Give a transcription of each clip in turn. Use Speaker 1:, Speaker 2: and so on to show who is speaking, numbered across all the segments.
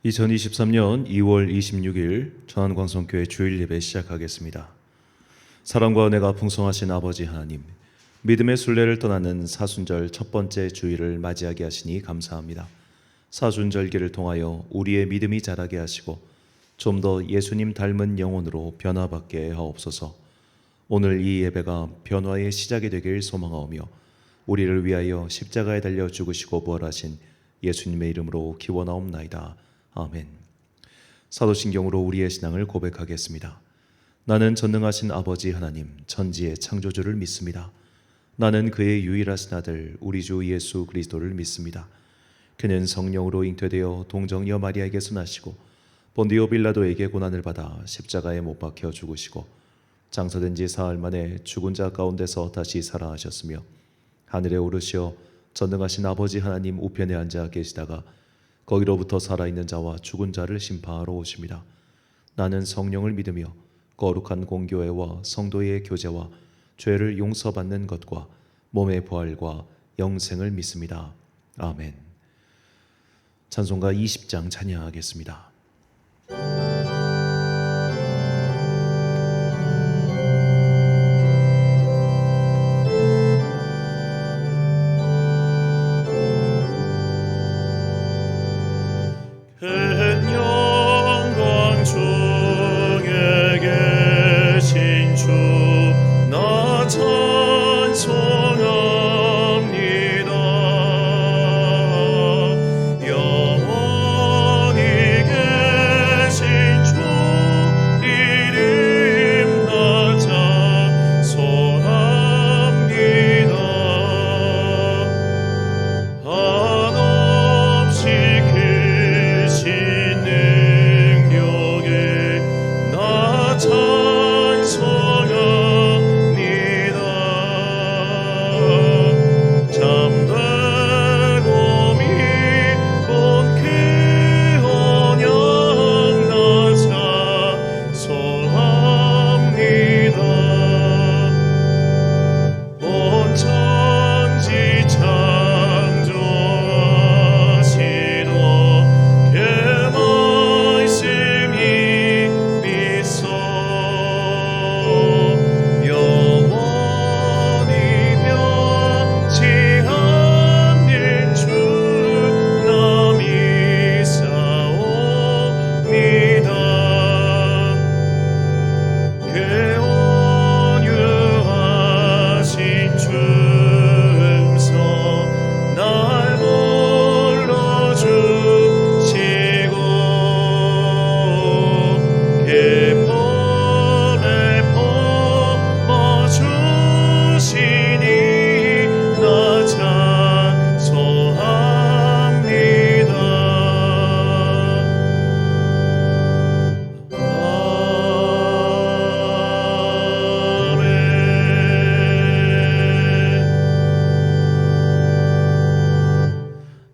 Speaker 1: 2023년 2월 26일 전안광성교회 주일 예배 시작하겠습니다. 사랑과 은혜가 풍성하신 아버지 하나님, 믿음의 순례를 떠나는 사순절 첫 번째 주일을 맞이하게 하시니 감사합니다. 사순절기를 통하여 우리의 믿음이 자라게 하시고 좀 더 예수님 닮은 영혼으로 변화받게 하옵소서. 오늘 이 예배가 변화의 시작이 되길 소망하오며 우리를 위하여 십자가에 달려 죽으시고 부활하신 예수님의 이름으로 기원하옵나이다. 아멘. 사도신경으로 우리의 신앙을 고백하겠습니다. 나는 전능하신 아버지 하나님 천지의 창조주를 믿습니다. 나는 그의 유일하신 아들 우리 주 예수 그리스도를 믿습니다. 그는 성령으로 잉태되어 동정녀 마리아에게서 나시고 본디오 빌라도에게 고난을 받아 십자가에 못 박혀 죽으시고 장사된 지 사흘 만에 죽은 자 가운데서 다시 살아나셨으며 하늘에 오르시어 전능하신 아버지 하나님 우편에 앉아 계시다가 거기로부터 살아있는 자와 죽은 자를 심판하러 오십니다. 나는 성령을 믿으며 거룩한 공교회와 성도의 교제와 죄를 용서받는 것과 몸의 부활과 영생을 믿습니다. 아멘. 찬송가 20장 찬양하겠습니다.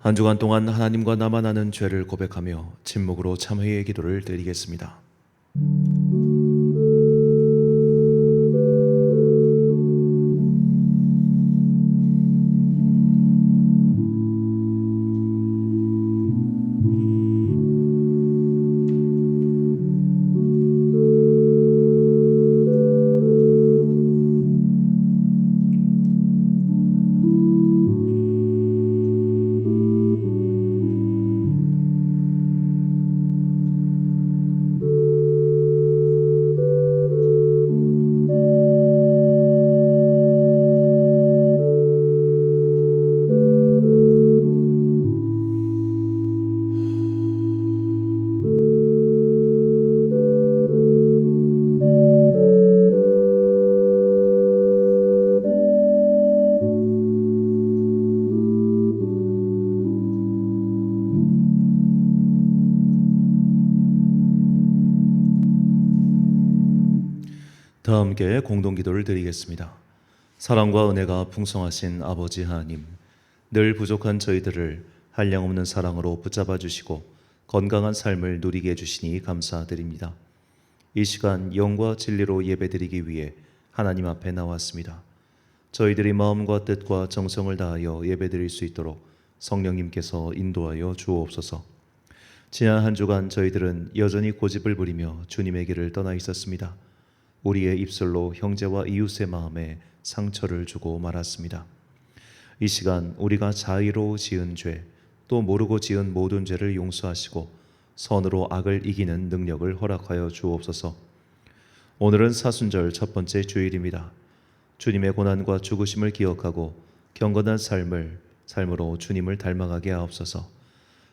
Speaker 1: 한 주간 동안 하나님과 나만 아는 죄를 고백하며 침묵으로 참회의 기도를 드리겠습니다. 다 함께 공동기도를 드리겠습니다. 사랑과 은혜가 풍성하신 아버지 하나님, 늘 부족한 저희들을 한량없는 사랑으로 붙잡아 주시고 건강한 삶을 누리게 해주시니 감사드립니다. 이 시간 영과 진리로 예배드리기 위해 하나님 앞에 나왔습니다. 저희들이 마음과 뜻과 정성을 다하여 예배드릴 수 있도록 성령님께서 인도하여 주옵소서. 지난 한 주간 저희들은 여전히 고집을 부리며 주님의 길을 떠나 있었습니다. 우리의 입술로 형제와 이웃의 마음에 상처를 주고 말았습니다. 이 시간 우리가 자의로 지은 죄, 또 모르고 지은 모든 죄를 용서하시고 선으로 악을 이기는 능력을 허락하여 주옵소서. 오늘은 사순절 첫 번째 주일입니다. 주님의 고난과 죽으심을 기억하고 경건한 삶으로 주님을 닮아가게 하옵소서.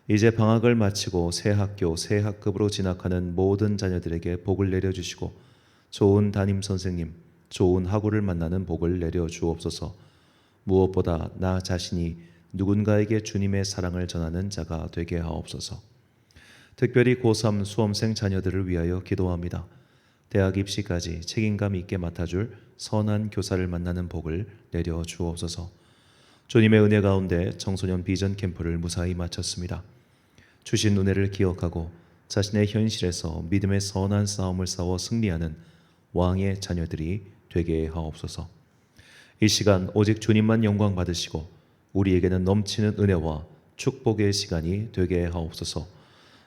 Speaker 1: 이제 방학을 마치고 새 학교, 새 학급으로 진학하는 모든 자녀들에게 복을 내려주시고 좋은 담임 선생님, 좋은 학우를 만나는 복을 내려주옵소서. 무엇보다 나 자신이 누군가에게 주님의 사랑을 전하는 자가 되게 하옵소서. 특별히 고3 수험생 자녀들을 위하여 기도합니다. 대학 입시까지 책임감 있게 맡아줄 선한 교사를 만나는 복을 내려주옵소서. 주님의 은혜 가운데 청소년 비전 캠프를 무사히 마쳤습니다. 주신 은혜를 기억하고 자신의 현실에서 믿음의 선한 싸움을 싸워 승리하는 왕의 자녀들이 되게 하옵소서. 이 시간 오직 주님만 영광 받으시고 우리에게는 넘치는 은혜와 축복의 시간이 되게 하옵소서.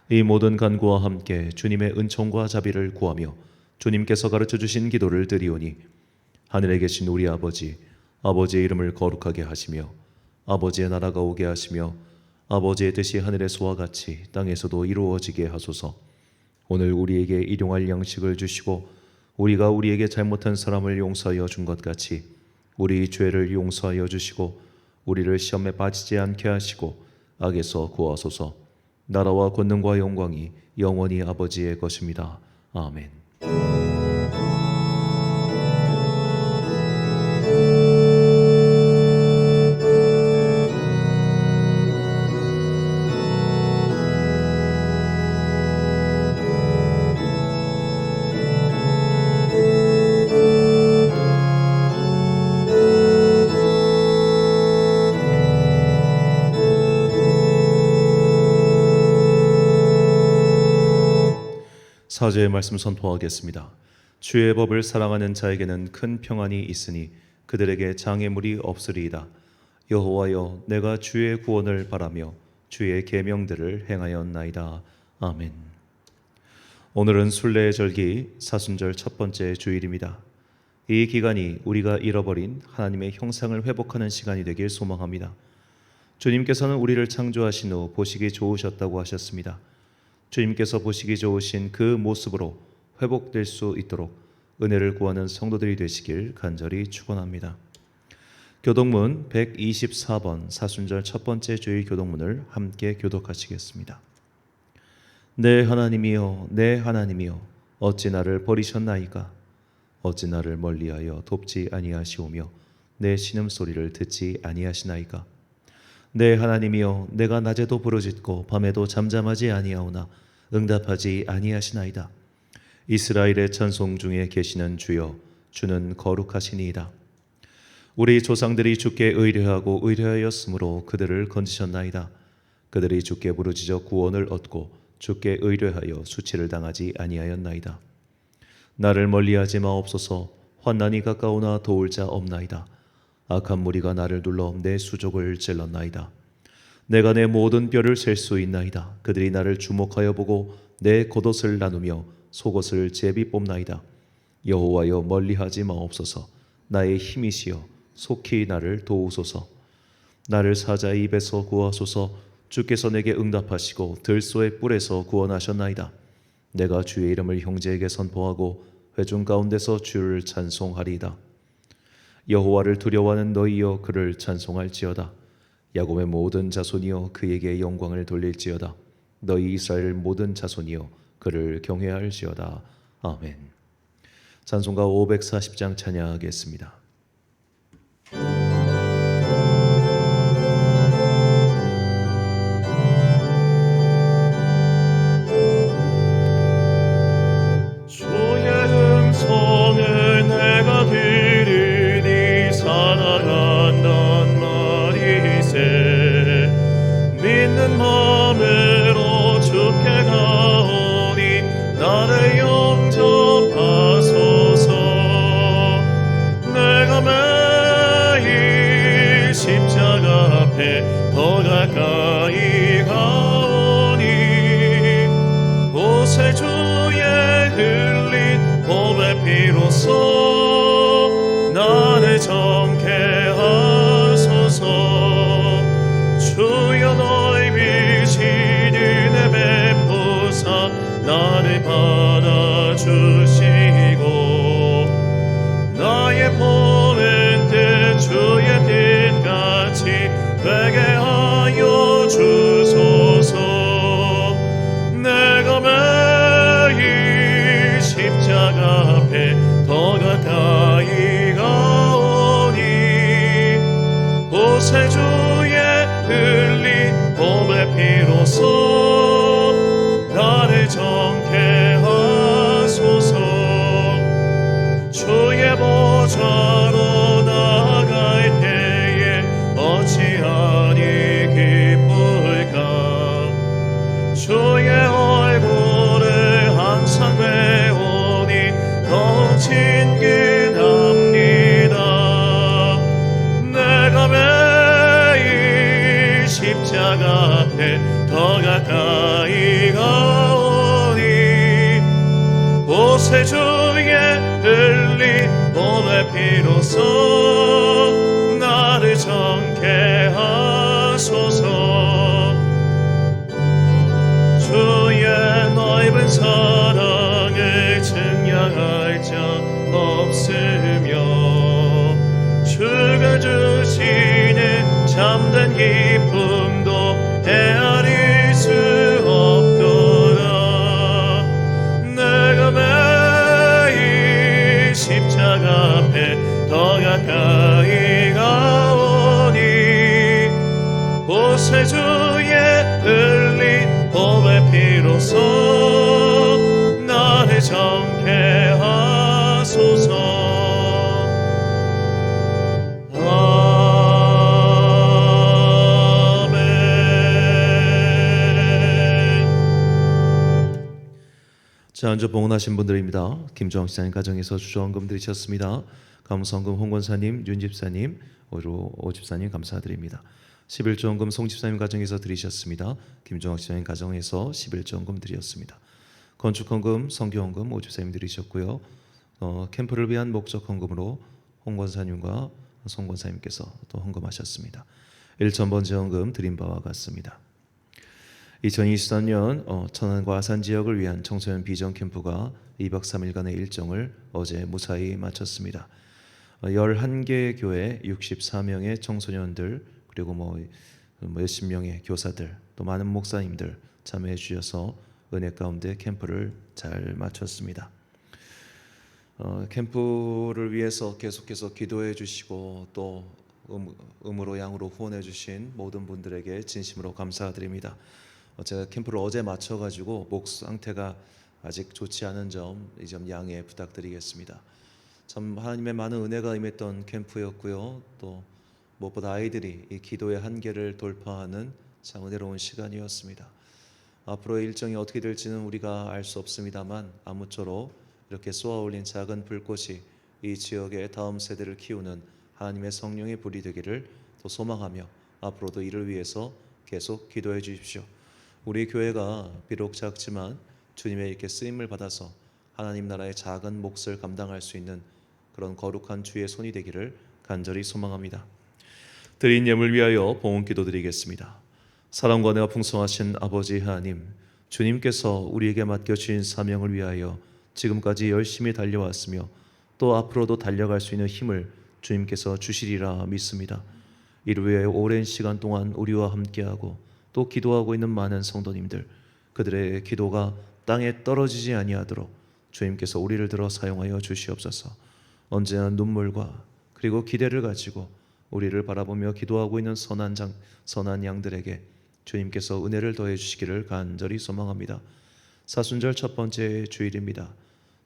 Speaker 1: 이 모든 간구와 함께 주님의 은총과 자비를 구하며 주님께서 가르쳐 주신 기도를 드리오니 하늘에 계신 우리 아버지, 아버지의 이름을 거룩하게 하시며 아버지의 나라가 오게 하시며 아버지의 뜻이 하늘에서와 같이 땅에서도 이루어지게 하소서. 오늘 우리에게 일용할 양식을 주시고 우리가 우리에게 잘못한 사람을 용서하여 준 것 같이 우리 죄를 용서하여 주시고 우리를 시험에 빠지지 않게 하시고 악에서 구하소서. 나라와 권능과 영광이 영원히 아버지의 것입니다. 아멘. 사제의 말씀 선포하겠습니다. 주의 법을 사랑하는 자에게는 큰 평안이 있으니 그들에게 장애물이 없으리이다. 여호와여, 내가 주의 구원을 바라며 주의 계명들을 행하였나이다. 아멘. 오늘은 순례의 절기 사순절 첫 번째 주일입니다. 이 기간이 우리가 잃어버린 하나님의 형상을 회복하는 시간이 되길 소망합니다. 주님께서는 우리를 창조하신 후 보시기 좋으셨다고 하셨습니다. 주님께서 보시기 좋으신 그 모습으로 회복될 수 있도록 은혜를 구하는 성도들이 되시길 간절히 축원합니다. 교독문 124번 사순절 첫 번째 주일 교독문을 함께 교독하시겠습니다. 내 하나님이여, 내 하나님이여, 어찌 나를 버리셨나이까? 어찌 나를 멀리하여 돕지 아니하시오며 내 신음소리를 듣지 아니하시나이까? 내 하나님이여, 내가 낮에도 부르짖고 밤에도 잠잠하지 아니하오나 응답하지 아니하시나이다. 이스라엘의 찬송 중에 계시는 주여, 주는 거룩하시니이다. 우리 조상들이 주께 의뢰하고 의뢰하였으므로 그들을 건지셨나이다. 그들이 주께 부르짖어 구원을 얻고 주께 의뢰하여 수치를 당하지 아니하였나이다. 나를 멀리하지 마옵소서. 환난이 가까우나 도울 자 없나이다. 악한 무리가 나를 눌러 내 수족을 찔렀나이다. 내가 내 모든 뼈를 셀 수 있나이다. 그들이 나를 주목하여 보고 내 겉옷을 나누며 속옷을 제비 뽑나이다. 여호와여, 멀리하지 마옵소서. 나의 힘이시여, 속히 나를 도우소서. 나를 사자의 입에서 구하소서. 주께서 내게 응답하시고 들소의 뿔에서 구원하셨나이다. 내가 주의 이름을 형제에게 선포하고 회중 가운데서 주를 찬송하리이다. 여호와를 두려워하는 너희여, 그를 찬송할지어다. 야곱의 모든 자손이여, 그에게 영광을 돌릴지어다. 너희 이스라엘 모든 자손이여, 그를 경외할지어다. 아멘. 찬송가 540장 찬양하겠습니다.
Speaker 2: 더 가까이 가오니
Speaker 1: 보세주의 흘린 보배 피로써 나를 정케 하소서. 주여 너의 빛이 은혜 베푸사 나를 받아주시고 나의 보는 뜻 주의 뜻같이 되게 하여 주소서. 내가 매일 십자가 앞에 더 가까이 가오니 보세주의 흘린 보배 피로써 나를 정케 하소서. 주의 보좌로 나아갈 때에 어찌하니 기쁠까. 주의 얼굴을 항상 배우니 더 친근합니다. 내가 매일 십자가 앞에 더 가까이 가오니 보세주의 흘린 보배 피로써 나를 정케 하소서. 주의 넓은 사랑을 증량할 자 없으며 주가 주시는 참된 기쁨도 헤아릴 수 없도다. 내가 매일 십자가 앞에 더 가까이 가오니 보세주의 흘린 보배 피로써 나를 정케 하소서. 자, 먼저 봉헌하신 분들입니다. 김정학 시장님 가정에서 주저헌금 드리셨습니다. 감성금 홍권사님, 윤집사님, 오집사님 감사드립니다. 11조헌금 송집사님 가정에서 드리셨습니다. 김정학 시장님 가정에서 11조헌금 드렸습니다. 건축헌금, 성교헌금 오집사님 드리셨고요. 캠프를 위한 목적헌금으로 홍권사님과 송권사님께서 또 헌금하셨습니다. 1,000번째 헌금 드린 바와 같습니다. 2023년 천안과 아산 지역을 위한 청소년 비전 캠프가 2박 3일간의 일정을 어제 무사히 마쳤습니다. 11개 교회 64명의 청소년들 그리고 몇십 명의 교사들 또 많은 목사님들 참여해 주셔서 은혜 가운데 캠프를 잘 마쳤습니다. 캠프를 위해서 계속해서 기도해 주시고 또 음으로 양으로 후원해 주신 모든 분들에게 진심으로 감사드립니다. 제가 캠프를 어제 마쳐가지고 목 상태가 아직 좋지 않은 점 이 점 양해 부탁드리겠습니다. 참 하나님의 많은 은혜가 임했던 캠프였고요. 또 무엇보다 아이들이 이 기도의 한계를 돌파하는 참 은혜로운 시간이었습니다. 앞으로의 일정이 어떻게 될지는 우리가 알 수 없습니다만 아무쪼록 이렇게 쏘아올린 작은 불꽃이 이 지역의 다음 세대를 키우는 하나님의 성령의 불이 되기를 또 소망하며 앞으로도 이를 위해서 계속 기도해 주십시오. 우리 교회가 비록 작지만 주님의 이렇게 쓰임을 받아서 하나님 나라의 작은 몫을 감당할 수 있는 그런 거룩한 주의 손이 되기를 간절히 소망합니다. 드린 예물 위하여 봉헌 기도드리겠습니다. 사랑과 은혜가 풍성하신 아버지 하나님, 주님께서 우리에게 맡겨주신 사명을 위하여 지금까지 열심히 달려왔으며 또 앞으로도 달려갈 수 있는 힘을 주님께서 주시리라 믿습니다. 이를 위해 오랜 시간 동안 우리와 함께하고 또 기도하고 있는 많은 성도님들, 그들의 기도가 땅에 떨어지지 아니하도록 주님께서 우리를 들어 사용하여 주시옵소서. 언제나 눈물과 그리고 기대를 가지고 우리를 바라보며 기도하고 있는 선한 양들에게 주님께서 은혜를 더해 주시기를 간절히 소망합니다. 사순절 첫 번째 주일입니다.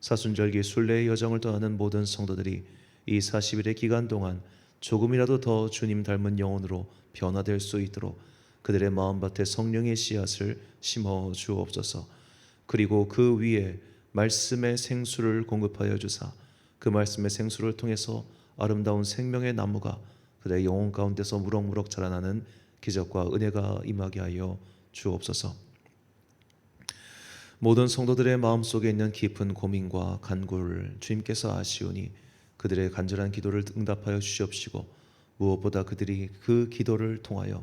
Speaker 1: 사순절기 순례의 여정을 떠나는 모든 성도들이 이 40일의 기간 동안 조금이라도 더 주님 닮은 영혼으로 변화될 수 있도록 그들의 마음밭에 성령의 씨앗을 심어 주옵소서. 그리고 그 위에 말씀의 생수를 공급하여 주사 그 말씀의 생수를 통해서 아름다운 생명의 나무가 그들의 영혼 가운데서 무럭무럭 자라나는 기적과 은혜가 임하게 하여 주옵소서. 모든 성도들의 마음속에 있는 깊은 고민과 간구를 주님께서 아시오니 그들의 간절한 기도를 응답하여 주시옵시고, 무엇보다 그들이 그 기도를 통하여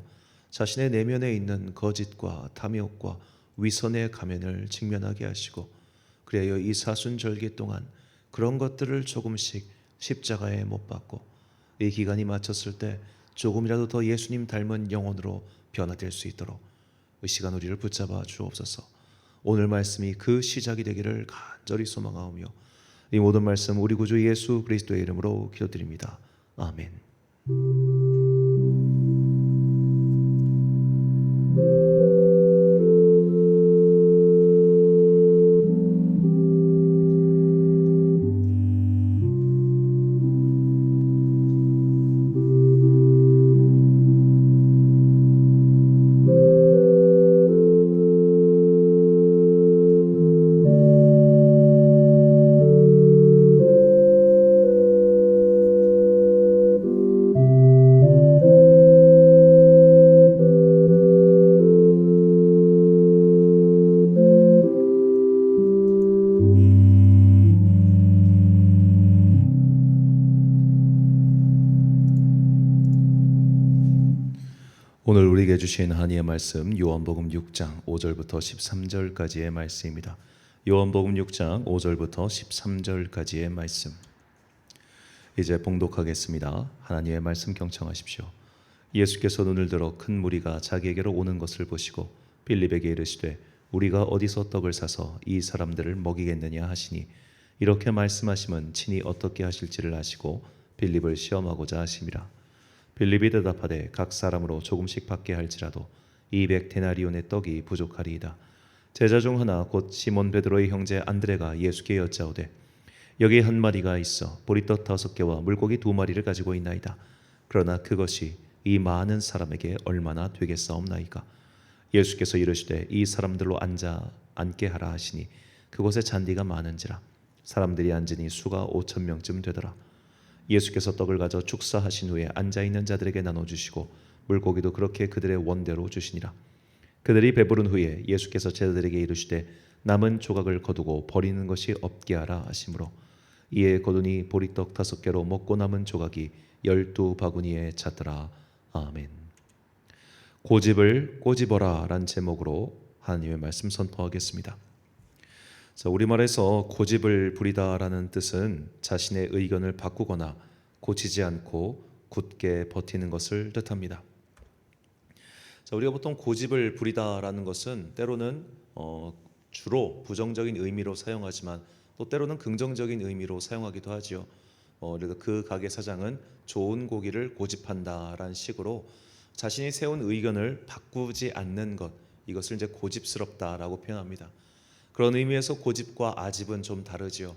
Speaker 1: 자신의 내면에 있는 거짓과 탐욕과 위선의 가면을 직면하게 하시고, 그래야 이 사순절기 동안 그런 것들을 조금씩 십자가에 못 박고 이 기간이 마쳤을 때 조금이라도 더 예수님 닮은 영혼으로 변화될 수 있도록 이 시간 우리를 붙잡아 주옵소서. 오늘 말씀이 그 시작이 되기를 간절히 소망하오며, 이 모든 말씀 우리 구주 예수 그리스도의 이름으로 기도드립니다. 아멘. 오늘 우리에게 주신 한이의 말씀 요한복음 6장 5절부터 13절까지의 말씀입니다. 요한복음 6장 5절부터 13절까지의 말씀. 이제 봉독하겠습니다. 하나님의 말씀 경청하십시오. 예수께서 눈을 들어 큰 무리가 자기에게로 오는 것을 보시고 빌립에게 이르시되 우리가 어디서 떡을 사서 이 사람들을 먹이겠느냐 하시니, 이렇게 말씀하심은 친히 어떻게 하실지를 아시고 빌립을 시험하고자 하심이라. 빌립이 대답하되 각 사람으로 조금씩 받게 할지라도 200데나리온의 떡이 부족하리이다. 제자 중 하나 곧 시몬 베드로의 형제 안드레가 예수께 여짜오되 여기 한 마리가 있어 보리떡 5개와 물고기 2마리를 가지고 있나이다. 그러나 그것이 이 많은 사람에게 얼마나 되겠사옵나이까. 예수께서 이르시되 이 사람들로 앉게 하라 하시니 그곳에 잔디가 많은지라 사람들이 앉으니 수가 5,000명쯤 되더라. 예수께서 떡을 가져 축사하신 후에 앉아있는 자들에게 나눠주시고 물고기도 그렇게 그들의 원대로 주시니라. 그들이 배부른 후에 예수께서 제자들에게 이르시되 남은 조각을 거두고 버리는 것이 없게 하라 하시므로, 이에 거두니 보리떡 5개로 먹고 남은 조각이 12바구니에 찼더라. 아멘. 고집을 꼬집어라 란 제목으로 하나님의 말씀 선포하겠습니다. 자, 우리말에서 고집을 부리다라는 뜻은 자신의 의견을 바꾸거나 고치지 않고 굳게 버티는 것을 뜻합니다. 자, 우리가 보통 고집을 부리다라는 것은 때로는 주로 부정적인 의미로 사용하지만 또 때로는 긍정적인 의미로 사용하기도 하지요. 그래서 그 가게 사장은 좋은 고기를 고집한다라는 식으로 자신이 세운 의견을 바꾸지 않는 것, 이것을 이제 고집스럽다라고 표현합니다. 그런 의미에서 고집과 아집은 좀 다르지요.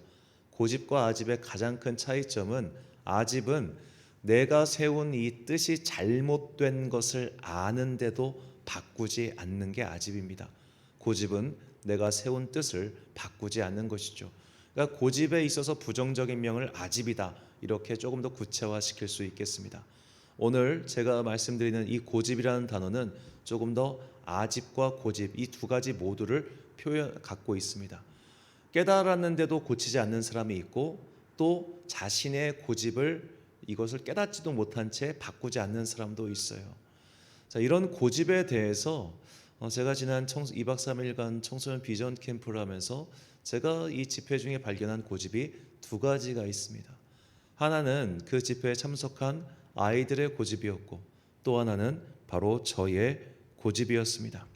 Speaker 1: 고집과 아집의 가장 큰 차이점은, 아집은 내가 세운 이 뜻이 잘못된 것을 아는데도 바꾸지 않는 게 아집입니다. 고집은 내가 세운 뜻을 바꾸지 않는 것이죠. 그러니까 고집에 있어서 부정적인 명을 아집이다, 이렇게 조금 더 구체화시킬 수 있겠습니다. 오늘 제가 말씀드리는 이 고집이라는 단어는 조금 더 아집과 고집, 이 두 가지 모두를 갖고 있습니다. 깨달았는데도 고치지 않는 사람이 있고, 또 자신의 고집을 이것을 깨닫지도 못한 채 바꾸지 않는 사람도 있어요. 자, 이런 고집에 대해서 제가 지난 2박 3일간 청소년 비전 캠프를 하면서 제가 이 집회 중에 발견한 고집이 두 가지가 있습니다. 하나는 그 집회에 참석한 아이들의 고집이었고, 또 하나는 바로 저의 고집이었습니다.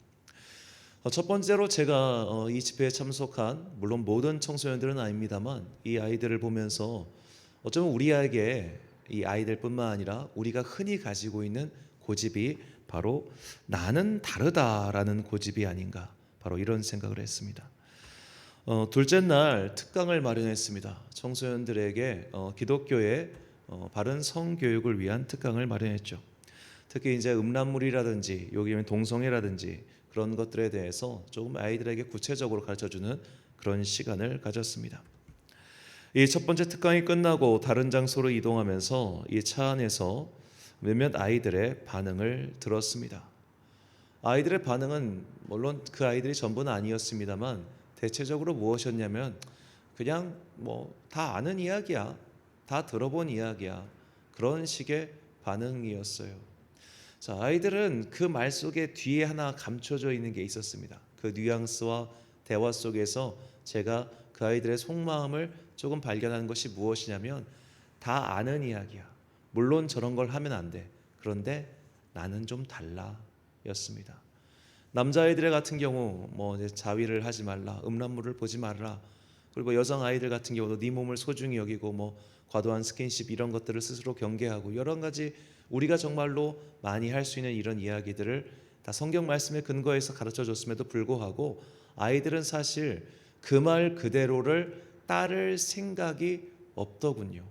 Speaker 1: 첫 번째로 제가 이 집회에 참석한, 물론 모든 청소년들은 아닙니다만, 이 아이들을 보면서 어쩌면 우리에게, 이 아이들뿐만 아니라 우리가 흔히 가지고 있는 고집이 바로 나는 다르다라는 고집이 아닌가, 바로 이런 생각을 했습니다. 둘째 날 특강을 마련했습니다. 청소년들에게 기독교의 바른 성교육을 위한 특강을 마련했죠. 특히 이제 음란물이라든지 여기면 동성애라든지 그런 것들에 대해서 조금 아이들에게 구체적으로 가르쳐주는 그런 시간을 가졌습니다. 이 첫 번째 특강이 끝나고 다른 장소로 이동하면서 이 차 안에서 몇몇 아이들의 반응을 들었습니다. 아이들의 반응은 물론 그 아이들이 전부는 아니었습니다만 대체적으로 무엇이었냐면 그냥 뭐 다 아는 이야기야, 다 들어본 이야기야, 그런 식의 반응이었어요. 자, 아이들은 그 말 속에 뒤에 하나 감춰져 있는 게 있었습니다. 그 뉘앙스와 대화 속에서 제가 그 아이들의 속마음을 조금 발견하는 것이 무엇이냐면 다 아는 이야기야. 물론 저런 걸 하면 안 돼. 그런데 나는 좀 달라 였습니다. 남자아이들 같은 경우 뭐 이제 자위를 하지 말라, 음란물을 보지 말라. 그리고 여성 아이들 같은 경우도 네 몸을 소중히 여기고 뭐 과도한 스킨십 이런 것들을 스스로 경계하고 여러 가지 우리가 정말로 많이 할 수 있는 이런 이야기들을 다 성경 말씀에 근거해서 가르쳐 줬음에도 불구하고 아이들은 사실 그 말 그대로를 따를 생각이 없더군요.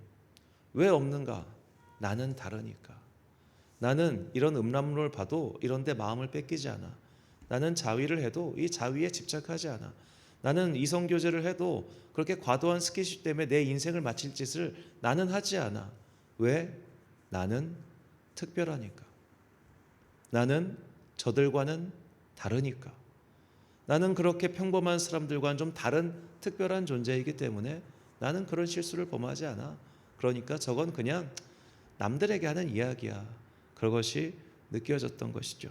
Speaker 1: 왜 없는가? 나는 다르니까. 나는 이런 음란물을 봐도 이런 데 마음을 뺏기지 않아. 나는 자위를 해도 이 자위에 집착하지 않아. 나는 이성교제를 해도 그렇게 과도한 스킨십 때문에 내 인생을 마칠 짓을 나는 하지 않아. 왜? 나는 특별하니까. 나는 저들과는 다르니까. 나는 그렇게 평범한 사람들과는 좀 다른 특별한 존재이기 때문에 나는 그런 실수를 범하지 않아. 그러니까 저건 그냥 남들에게 하는 이야기야. 그것이 느껴졌던 것이죠.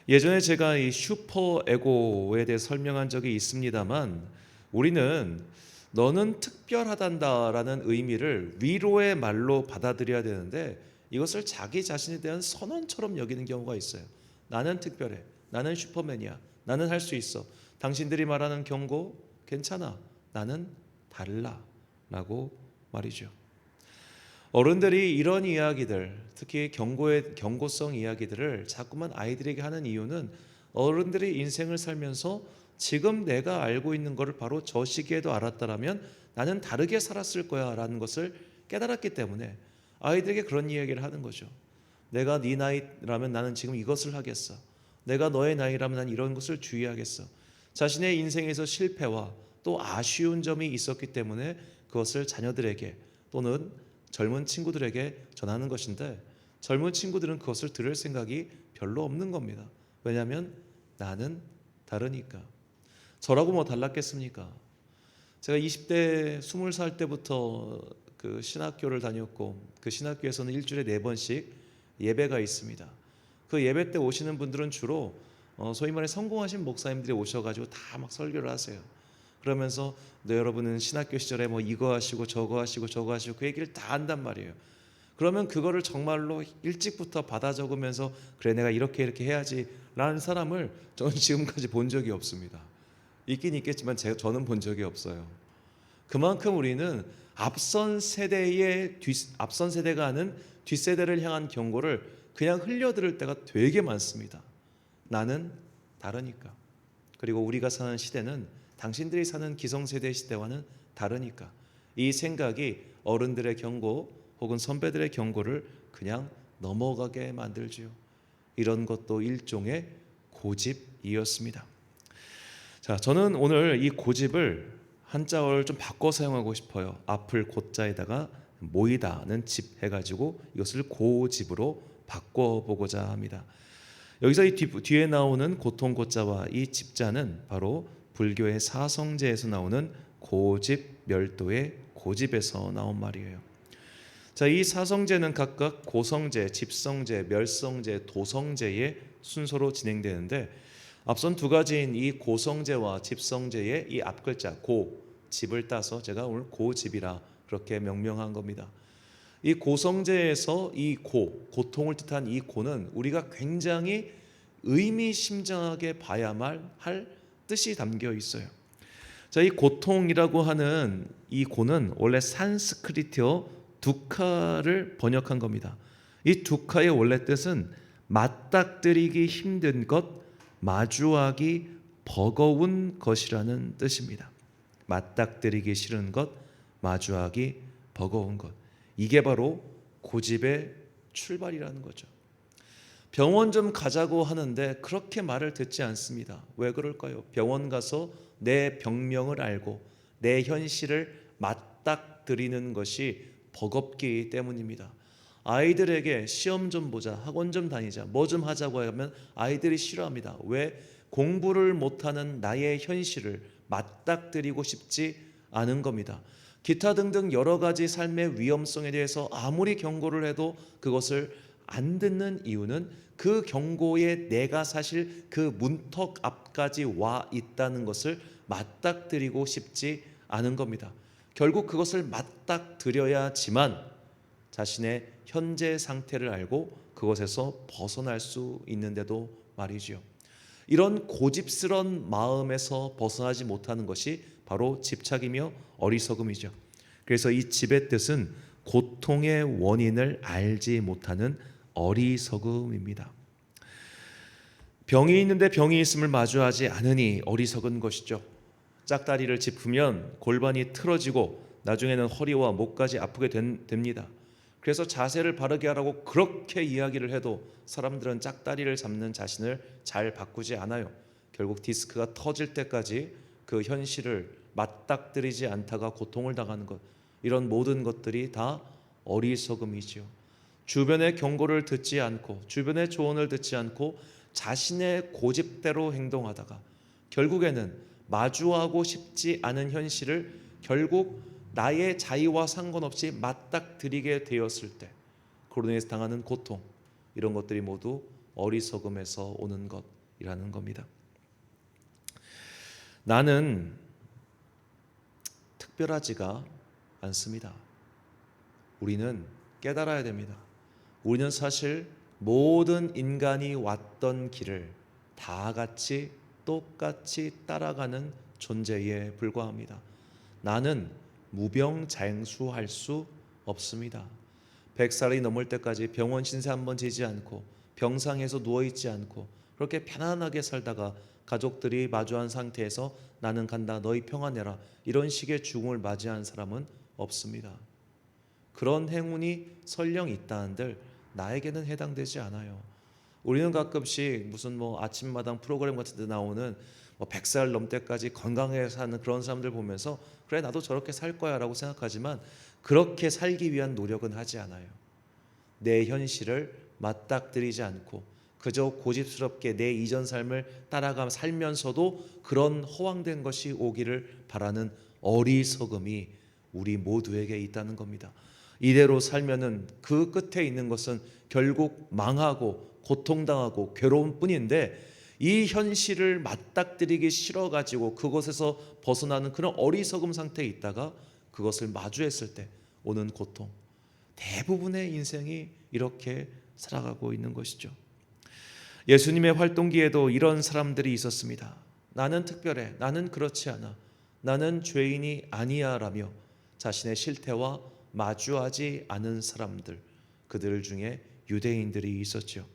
Speaker 1: 예전에 제가 이 슈퍼 에고에 대해 설명한 적이 있습니다만 우리는 너는 특별하단다라는 의미를 위로의 말로 받아들여야 되는데 이것을 자기 자신에 대한 선언처럼 여기는 경우가 있어요. 나는 특별해. 나는 슈퍼맨이야. 나는 할 수 있어. 당신들이 말하는 경고 괜찮아. 나는 달라. 라고 말이죠. 어른들이 이런 이야기들, 특히 경고성 이야기들을 자꾸만 아이들에게 하는 이유는 어른들이 인생을 살면서 지금 내가 알고 있는 것을 바로 저 시기에도 알았다라면 나는 다르게 살았을 거야 라는 것을 깨달았기 때문에 아이들에게 그런 이야기를 하는 거죠. 내가 네 나이라면 나는 지금 이것을 하겠어. 내가 너의 나이라면 난 이런 것을 주의하겠어. 자신의 인생에서 실패와 또 아쉬운 점이 있었기 때문에 그것을 자녀들에게 또는 젊은 친구들에게 전하는 것인데 젊은 친구들은 그것을 들을 생각이 별로 없는 겁니다. 왜냐하면 나는 다르니까. 저라고 뭐 달랐겠습니까? 제가 20대 20살 때부터 그 신학교를 다녔고 그 신학교에서는 일주일에 4번씩 예배가 있습니다. 그 예배 때 오시는 분들은 주로 소위 말해 성공하신 목사님들이 오셔가지고 다 막 설교를 하세요. 그러면서 너 여러분은 신학교 시절에 뭐 이거 하시고 저거 하시고 저거 하시고 그 얘기를 다 한단 말이에요. 그러면 그거를 정말로 일찍부터 받아 적으면서 그래 내가 이렇게 해야지 라는 사람을 저는 지금까지 본 적이 없습니다. 있긴 있겠지만 저는 본 적이 없어요. 그만큼 우리는 앞선 세대가 하는 뒷세대를 향한 경고를 그냥 흘려들을 때가 되게 많습니다. 나는 다르니까. 그리고 우리가 사는 시대는 당신들이 사는 기성세대 시대와는 다르니까. 이 생각이 어른들의 경고 혹은 선배들의 경고를 그냥 넘어가게 만들지요. 이런 것도 일종의 고집이었습니다. 자, 저는 오늘 이 고집을 한자어를 좀 바꿔 사용하고 싶어요. 앞을 고자에다가 모이다는 집 해가지고 이것을 고집으로 바꿔보고자 합니다. 여기서 이 뒤에 나오는 고통 고자와 이 집자는 바로 불교의 사성제에서 나오는 고집 멸도의 고집에서 나온 말이에요. 자, 이 사성제는 각각 고성제, 집성제, 멸성제, 도성제의 순서로 진행되는데 앞선 두 가지인 이 고성제와 집성제의 이 앞글자 고, 집을 따서 제가 오늘 고집이라 그렇게 명명한 겁니다. 이 고성제에서 이 고통을 뜻한 이 고는 우리가 굉장히 의미심장하게 봐야만 할 뜻이 담겨 있어요. 자, 이 고통이라고 하는 이 고는 원래 산스크리트어 두카를 번역한 겁니다. 이 두카의 원래 뜻은 맞닥뜨리기 힘든 것, 마주하기 버거운 것이라는 뜻입니다. 맞닥뜨리기 싫은 것, 마주하기 버거운 것. 이게 바로 고집의 출발이라는 거죠. 병원 좀 가자고 하는데 그렇게 말을 듣지 않습니다. 왜 그럴까요? 병원 가서 내 병명을 알고 내 현실을 맞닥뜨리는 것이 버겁기 때문입니다. 아이들에게 시험 좀 보자, 학원 좀 다니자, 뭐 좀 하자고 하면 아이들이 싫어합니다. 왜? 공부를 못하는 나의 현실을 맞닥뜨리고 싶지 않은 겁니다. 기타 등등 여러 가지 삶의 위험성에 대해서 아무리 경고를 해도 그것을 안 듣는 이유는 그 경고에 내가 사실 그 문턱 앞까지 와 있다는 것을 맞닥뜨리고 싶지 않은 겁니다. 결국 그것을 맞닥뜨려야지만 자신의 현재 상태를 알고 그것에서 벗어날 수 있는데도 말이지요. 이런 고집스런 마음에서 벗어나지 못하는 것이 바로 집착이며 어리석음이죠. 그래서 이 집의 뜻은 고통의 원인을 알지 못하는 어리석음입니다. 병이 있는데 병이 있음을 마주하지 않으니 어리석은 것이죠. 짝다리를 짚으면 골반이 틀어지고 나중에는 허리와 목까지 아프게 됩니다. 그래서 자세를 바르게 하라고 그렇게 이야기를 해도 사람들은 짝다리를 잡는 자신을 잘 바꾸지 않아요. 결국 디스크가 터질 때까지 그 현실을 맞닥뜨리지 않다가 고통을 당하는 것, 이런 모든 것들이 다 어리석음이지요. 주변의 경고를 듣지 않고 주변의 조언을 듣지 않고 자신의 고집대로 행동하다가 결국에는 마주하고 싶지 않은 현실을 결국 나의 자의와 상관없이 맞닥뜨리게 되었을 때 그로 인해서 당하는 고통, 이런 것들이 모두 어리석음에서 오는 것이라는 겁니다. 나는 특별하지가 않습니다. 우리는 깨달아야 됩니다. 우리는 사실 모든 인간이 왔던 길을 다 같이 똑같이 따라가는 존재에 불과합니다. 나는 무병장수할 수 없습니다. 100살이 넘을 때까지 병원 신세 한번 지지 않고 병상에서 누워있지 않고 그렇게 편안하게 살다가 가족들이 마주한 상태에서 나는 간다, 너희 평안해라, 이런 식의 죽음을 맞이한 사람은 없습니다. 그런 행운이 설령 있다한들 나에게는 해당되지 않아요. 우리는 가끔씩 무슨 아침마당 프로그램 같은 데 나오는 100살 넘때까지 건강하게 사는 그런 사람들 보면서 그래 나도 저렇게 살 거야 라고 생각하지만 그렇게 살기 위한 노력은 하지 않아요. 내 현실을 맞닥뜨리지 않고 그저 고집스럽게 내 이전 삶을 따라가 살면서도 그런 허황된 것이 오기를 바라는 어리석음이 우리 모두에게 있다는 겁니다. 이대로 살면은 그 끝에 있는 것은 결국 망하고 고통당하고 괴로운 뿐인데 이 현실을 맞닥뜨리기 싫어가지고 그것에서 벗어나는 그런 어리석음 상태에 있다가 그것을 마주했을 때 오는 고통, 대부분의 인생이 이렇게 살아가고 있는 것이죠. 예수님의 활동기에도 이런 사람들이 있었습니다. 나는 특별해, 나는 그렇지 않아, 나는 죄인이 아니야 라며 자신의 실태와 마주하지 않은 사람들, 그들 중에 유대인들이 있었죠.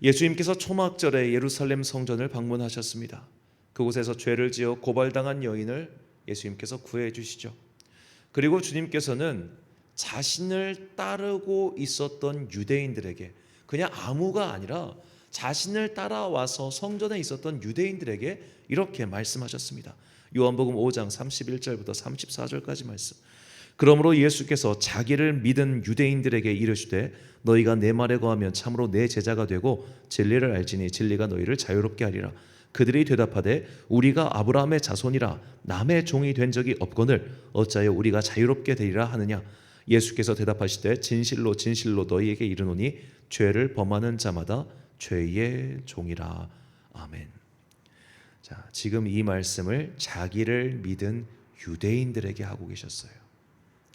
Speaker 1: 예수님께서 초막절에 예루살렘 성전을 방문하셨습니다. 그곳에서 죄를 지어 고발당한 여인을 예수님께서 구해 주시죠. 그리고 주님께서는 자신을 따르고 있었던 유대인들에게, 그냥 아무가 아니라 자신을 따라와서 성전에 있었던 유대인들에게 이렇게 말씀하셨습니다. 요한복음 5장 31절부터 34절까지 말씀. 그러므로 예수께서 자기를 믿은 유대인들에게 이르시되 너희가 내 말에 거하면 참으로 내 제자가 되고 진리를 알지니 진리가 너희를 자유롭게 하리라. 그들이 대답하되 우리가 아브라함의 자손이라 남의 종이 된 적이 없거늘 어찌하여 우리가 자유롭게 되리라 하느냐. 예수께서 대답하시되 진실로 진실로 너희에게 이르노니 죄를 범하는 자마다 죄의 종이라. 아멘. 자, 지금 이 말씀을 자기를 믿은 유대인들에게 하고 계셨어요.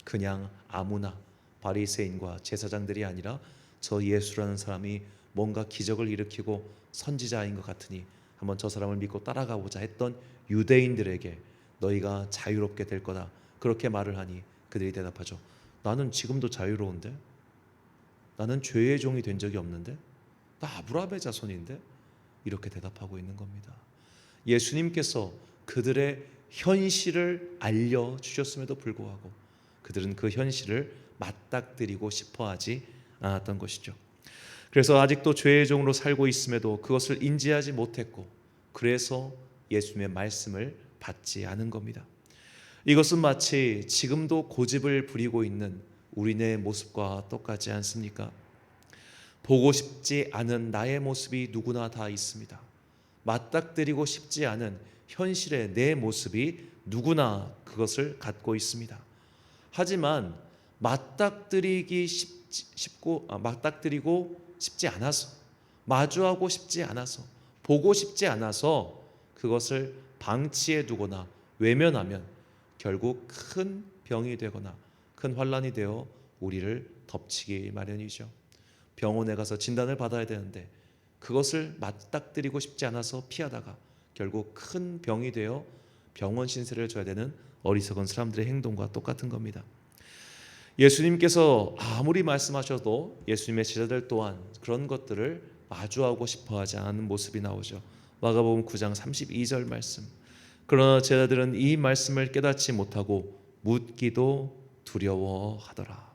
Speaker 1: 그냥 아무나 바리새인과 제사장들이 아니라 저 예수라는 사람이 뭔가 기적을 일으키고 선지자인 것 같으니 한번 저 사람을 믿고 따라가 보자 했던 유대인들에게 너희가 자유롭게 될 거다 그렇게 말을 하니 그들이 대답하죠. 나는 지금도 자유로운데, 나는 죄의 종이 된 적이 없는데, 나 아브라함의 자손인데, 이렇게 대답하고 있는 겁니다. 예수님께서 그들의 현실을 알려주셨음에도 불구하고 그들은 그 현실을 맞닥뜨리고 싶어하지 않았던 것이죠. 그래서 아직도 죄의 종으로 살고 있음에도 그것을 인지하지 못했고 그래서 예수님의 말씀을 받지 않은 겁니다. 이것은 마치 지금도 고집을 부리고 있는 우리네 모습과 똑같지 않습니까? 보고 싶지 않은 나의 모습이 누구나 다 있습니다. 맞닥뜨리고 싶지 않은 현실의 내 모습이 누구나 그것을 갖고 있습니다. 하지만 맞닥뜨리고 싶지 않아서, 마주하고 싶지 않아서, 보고 싶지 않아서 그것을 방치해 두거나 외면하면 결국 큰 병이 되거나 큰 환란이 되어 우리를 덮치기 마련이죠. 병원에 가서 진단을 받아야 되는데 그것을 맞닥뜨리고 싶지 않아서 피하다가 결국 큰 병이 되어 병원 신세를 져야 되는 어리석은 사람들의 행동과 똑같은 겁니다. 예수님께서 아무리 말씀하셔도 예수님의 제자들 또한 그런 것들을 마주하고 싶어하지 않은 모습이 나오죠. 마가복음 9장 32절 말씀. 그러나 제자들은 이 말씀을 깨닫지 못하고 묻기도 두려워하더라.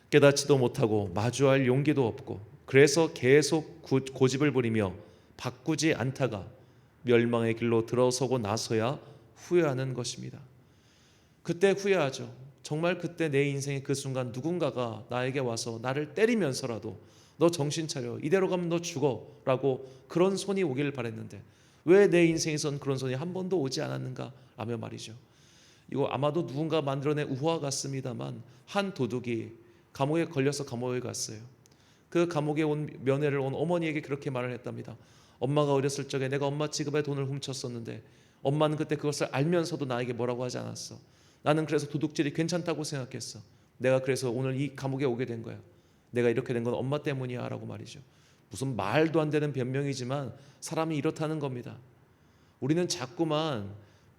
Speaker 1: 깨닫지도 못하고 마주할 용기도 없고 그래서 계속 고집을 부리며 바꾸지 않다가 멸망의 길로 들어서고 나서야 후회하는 것입니다. 그때 후회하죠. 정말 그때 내 인생의 그 순간 누군가가 나에게 와서 나를 때리면서라도 너 정신 차려, 이대로 가면 너 죽어 라고 그런 손이 오기를 바랬는데 왜 내 인생에선 그런 손이 한 번도 오지 않았는가 라며 말이죠. 이거 아마도 누군가 만들어낸 우화 같습니다만 한 도둑이 감옥에 걸려서 감옥에 갔어요. 그 감옥에 온 면회를 온 어머니에게 그렇게 말을 했답니다. 엄마가 어렸을 적에 내가 엄마 지갑에 돈을 훔쳤었는데 엄마는 그때 그것을 알면서도 나에게 뭐라고 하지 않았어. 나는 그래서 도둑질이 괜찮다고 생각했어. 내가 그래서 오늘 이 감옥에 오게 된 거야. 내가 이렇게 된 건 엄마 때문이야 라고 말이죠. 무슨 말도 안 되는 변명이지만 사람이 이렇다는 겁니다. 우리는 자꾸만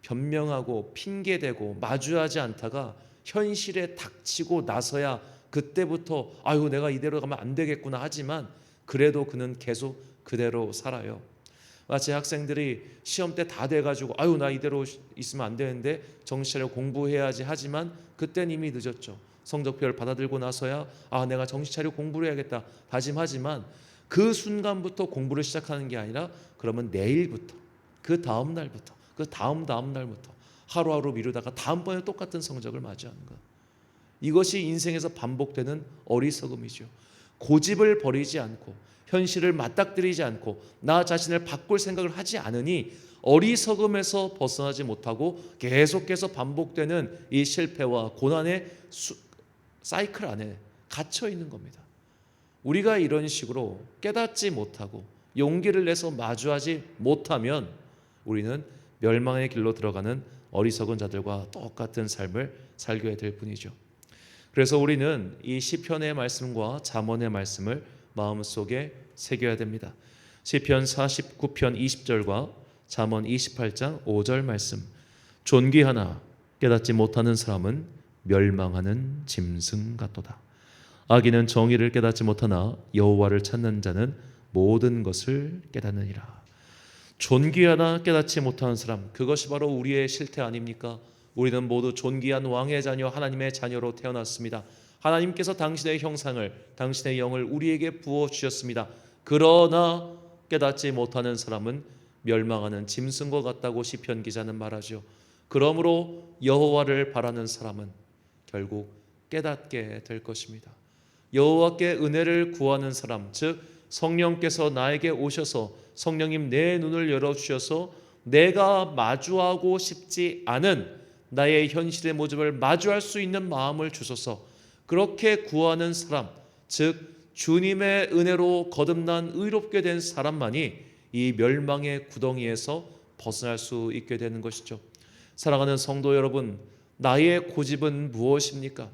Speaker 1: 변명하고 핑계대고 마주하지 않다가 현실에 닥치고 나서야 그때부터 아유 내가 이대로 가면 안 되겠구나 하지만 그래도 그는 계속 그대로 살아요. 마치 학생들이 시험 때 다 돼가지고 아유 나 이대로 있으면 안 되는데 정신 차려 공부해야지 하지만 그땐 이미 늦었죠. 성적표를 받아들고 나서야 아 내가 정신 차려 공부를 해야겠다 다짐하지만 그 순간부터 공부를 시작하는 게 아니라 그러면 내일부터 그 다음 날부터 그 다음 날부터 하루하루 미루다가 다음번에 똑같은 성적을 맞이하는 것. 이것이 인생에서 반복되는 어리석음이죠. 고집을 버리지 않고 현실을 맞닥뜨리지 않고 나 자신을 바꿀 생각을 하지 않으니 어리석음에서 벗어나지 못하고 계속해서 반복되는 이 실패와 고난의 사이클 안에 갇혀 있는 겁니다. 우리가 이런 식으로 깨닫지 못하고 용기를 내서 마주하지 못하면 우리는 멸망의 길로 들어가는 어리석은 자들과 똑같은 삶을 살게 될 뿐이죠. 그래서 우리는 이 시편의 말씀과 잠언의 말씀을 마음속에 새겨야 됩니다. 시편 49편 20절과 잠언 28장 5절 말씀. 존귀하나 깨닫지 못하는 사람은 멸망하는 짐승 같도다. 악인은 정의를 깨닫지 못하나 여호와를 찾는 자는 모든 것을 깨닫느니라. 존귀하나 깨닫지 못하는 사람, 그것이 바로 우리의 실태 아닙니까? 우리는 모두 존귀한 왕의 자녀 하나님의 자녀로 태어났습니다. 하나님께서 당신의 형상을 당신의 영을 우리에게 부어주셨습니다. 그러나 깨닫지 못하는 사람은 멸망하는 짐승과 같다고 시편 기자는 말하죠. 그러므로 여호와를 바라는 사람은 결국 깨닫게 될 것입니다. 여호와께 은혜를 구하는 사람, 즉 성령께서 나에게 오셔서 성령님 내 눈을 열어주셔서 내가 마주하고 싶지 않은 나의 현실의 모습을 마주할 수 있는 마음을 주소서. 그렇게 구하는 사람, 즉 주님의 은혜로 거듭난 의롭게 된 사람만이 이 멸망의 구덩이에서 벗어날 수 있게 되는 것이죠. 사랑하는 성도 여러분, 나의 고집은 무엇입니까?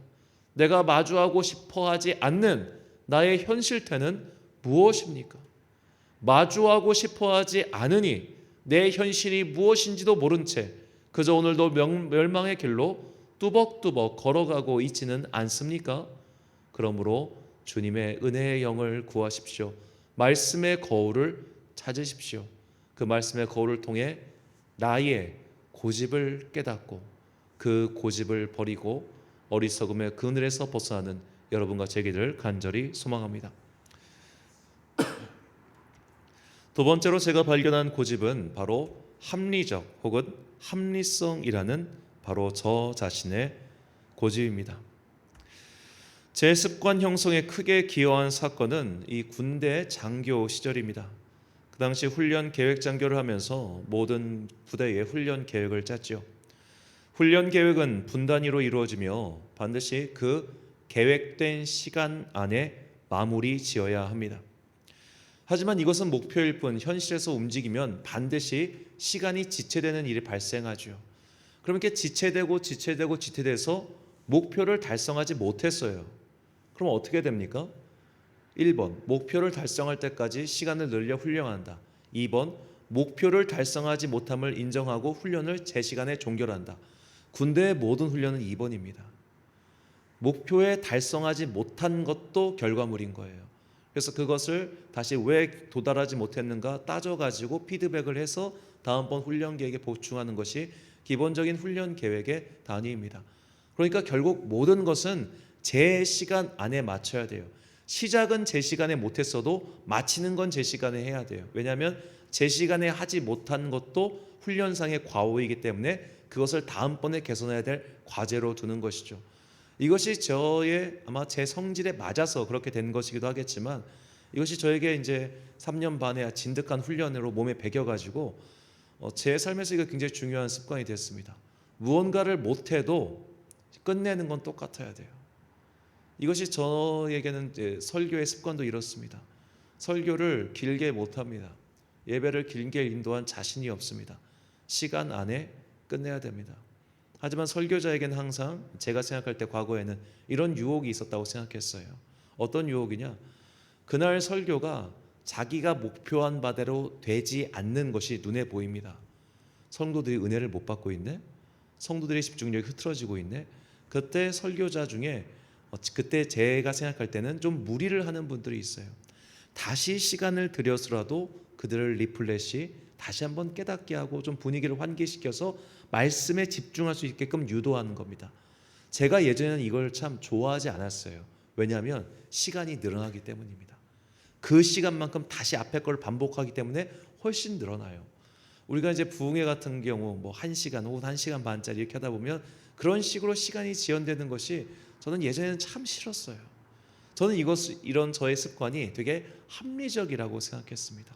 Speaker 1: 내가 마주하고 싶어하지 않는 나의 현실태는 무엇입니까? 마주하고 싶어하지 않으니 내 현실이 무엇인지도 모른 채 그저 오늘도 멸망의 길로 뚜벅뚜벅 걸어가고 있지는 않습니까? 그러므로 주님의 은혜의 영을 구하십시오. 말씀의 거울을 찾으십시오. 그 말씀의 거울을 통해 나의 고집을 깨닫고 그 고집을 버리고 어리석음의 그늘에서 벗어나는 여러분과 제 길을 간절히 소망합니다. 두 번째로 제가 발견한 고집은 바로 합리적 혹은 합리성이라는 바로 저 자신의 고집입니다. 제 습관 형성에 크게 기여한 사건은 이 군대 장교 시절입니다. 그 당시 훈련 계획 장교를 하면서 모든 부대의 훈련 계획을 짰죠. 훈련 계획은 분 단위로 이루어지며 반드시 그 계획된 시간 안에 마무리 지어야 합니다. 하지만 이것은 목표일 뿐 현실에서 움직이면 반드시 시간이 지체되는 일이 발생하죠. 그러니까 지체돼서 목표를 달성하지 못했어요. 그럼 어떻게 됩니까? 1번, 목표를 달성할 때까지 시간을 늘려 훈련한다. 2번, 목표를 달성하지 못함을 인정하고 훈련을 제 시간에 종결한다. 군대의 모든 훈련은 2번입니다. 목표에 달성하지 못한 것도 결과물인 거예요. 그래서 그것을 다시 왜 도달하지 못했는가 따져가지고 피드백을 해서 다음번 훈련 계획에 보충하는 것이 기본적인 훈련 계획의 단위입니다. 그러니까 결국 모든 것은 제 시간 안에 맞춰야 돼요. 시작은 제 시간에 못했어도 마치는 건 제 시간에 해야 돼요. 왜냐하면 제 시간에 하지 못한 것도 훈련상의 과오이기 때문에 그것을 다음번에 개선해야 될 과제로 두는 것이죠. 이것이 저의 아마 제 성질에 맞아서 그렇게 된 것이기도 하겠지만 이것이 저에게 이제 3년 반의 진득한 훈련으로 몸에 배겨가지고 제 삶에서 이거 굉장히 중요한 습관이 됐습니다. 무언가를 못해도 끝내는 건 똑같아야 돼요. 이것이 저에게는 이제 설교의 습관도 이렇습니다. 설교를 길게 못합니다. 예배를 길게 인도한 자신이 없습니다. 시간 안에 끝내야 됩니다. 하지만 설교자에게는 항상 제가 생각할 때 과거에는 이런 유혹이 있었다고 생각했어요. 어떤 유혹이냐? 그날 설교가 자기가 목표한 바대로 되지 않는 것이 눈에 보입니다. 성도들이 은혜를 못 받고 있네? 성도들의 집중력이 흐트러지고 있네? 그때 설교자 중에 그때 제가 생각할 때는 좀 무리를 하는 분들이 있어요. 다시 시간을 들여서라도 그들을 리플렛이 다시 한번 깨닫게 하고 좀 분위기를 환기시켜서 말씀에 집중할 수 있게끔 유도하는 겁니다. 제가 예전에는 이걸 참 좋아하지 않았어요. 왜냐하면 시간이 늘어나기 때문입니다. 그 시간만큼 다시 앞에 걸 반복하기 때문에 훨씬 늘어나요. 우리가 이제 부흥회 같은 경우 뭐 1시간 혹은 1시간 반짜리 이렇게 하다 보면 그런 식으로 시간이 지연되는 것이 저는 예전에는 참 싫었어요. 저는 이런 저의 습관이 되게 합리적이라고 생각했습니다.